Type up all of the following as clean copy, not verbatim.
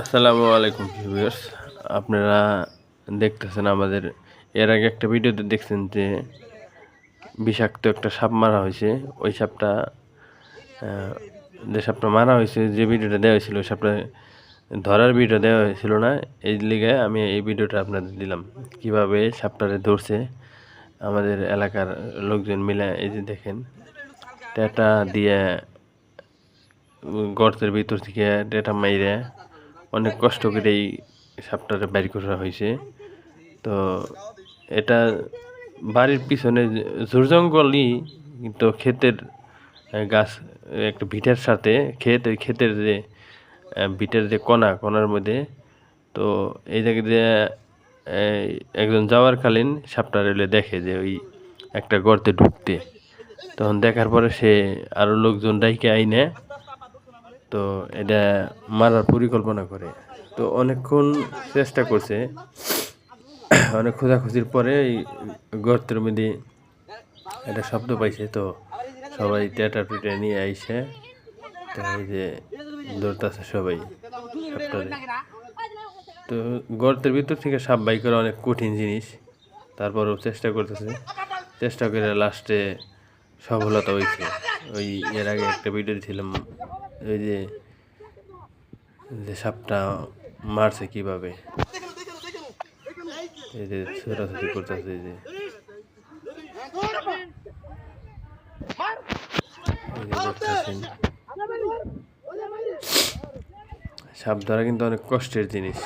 আসসালামু আলাইকুম ভিউয়ার্স। আপনারা দেখতেছেন আমাদের এর আগে একটা ভিডিওতে দেখছেন যে বিষাক্ত একটা সাপ মারা হয়েছে। ওই সাপটা যে সাপটা মারা হয়েছে, যে ভিডিওটা দেওয়া হয়েছিল ওই সাপটা ধরার ভিডিও দেওয়া হয়েছিল না। এই লিগে আমি এই ভিডিওটা আপনাদের দিলাম, কিভাবে সাপটারে ধরছে আমাদের এলাকার লোকজন মিলে। এই যে দেখেন, টেটা দিয়ে গর্তের ভিতর থেকে টেটা মাইরে অনেক কষ্ট করে এই সাপটারে বাইর করা হয়েছে। তো এটা বাড়ির পিছনে ঝুর জঙ্গলই, কিন্তু ক্ষেতের গাছ, একটা ভিটের সাথে ক্ষেত, ওই ক্ষেতের যে ভিটের যে কোনার মধ্যে। তো এই জায়গায় যে একজন যাওয়ার কালীন সাপটা রেলে দেখে যে ওই একটা গর্তে ঢুকতে, তখন দেখার পরে সে আরো লোকজন ডাইকে আইনে, তো এটা মারার পরিকল্পনা করে। তো অনেকক্ষণ চেষ্টা করছে, অনেক খোঁজাখুঁজির পরে এই গর্তের মধ্যে একটা শব্দ পাইছে। তো সবাই টেটা টুটে নিয়ে আইসে, তো এই যে দৌড়তেছে সবাই সাপটারে। তো গর্তের ভিতর থেকে সাপ বাই করা অনেক কঠিন জিনিস, তারপরেও চেষ্টা করে লাস্টে সফলতা হয়েছে। ওই এর আগে একটা ভিডিও দিয়েছিলাম, ওই যে সাপটা মারছে কিভাবে, এই যে ছোটাছুটি করতেছে, এই যে দেখতেছেন। সাপ ধরা কিন্তু অনেক কষ্টের জিনিস,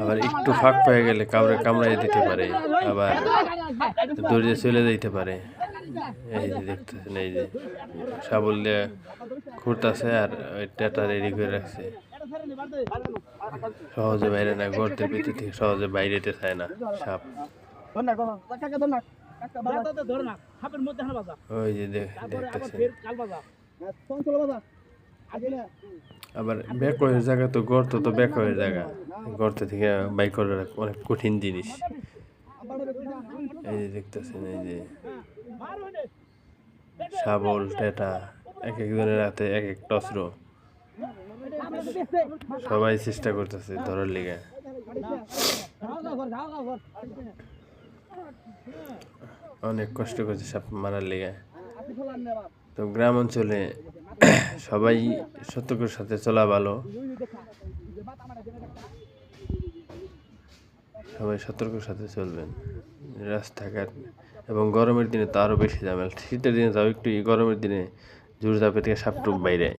আবার একটু ফাঁক পেয়ে গেলে কাউরে কামড়াই দিতে পারে, আবার দৌড়ে চলে যাইতে পারে। এই যে দেখতেছেন, এই যে শাবল দিয়ে খুঁড়তেছে আর ওই টেটা রেডি করে রাখছে। সহজে বাইরে না, গর্তের ভিতর থেকে সহজে বাইরে যেতে চায় না সাপ। ওই যে দেখতেছেন। আবার ব্যাকওয়ের জায়গা, তো গর্ত তো ব্যাকওয়ের জায়গা, গর্ত থেকে বাইক করা অনেক কঠিন জিনিস। এই যে দেখতেছেন, এই যে শাবল টেটা এক একজনের হাতে এক একটা অস্ত্র, সবাই চেষ্টা করতেছে ধরার লিগে। অনেক কষ্ট করছে সাপ মারার লিগে। তো গ্রাম অঞ্চলে সবাই সতর্কের সাথে চলা ভালো, সবাই সতর্কের সাথে চলবেন রাস্তাঘাট। এবং গরমের দিনে তো আরও বেশি ঝামেলা, শীতের দিনে যাও একটু, গরমের দিনে জোর জাপে থেকে সাপ টুপ বাইরে।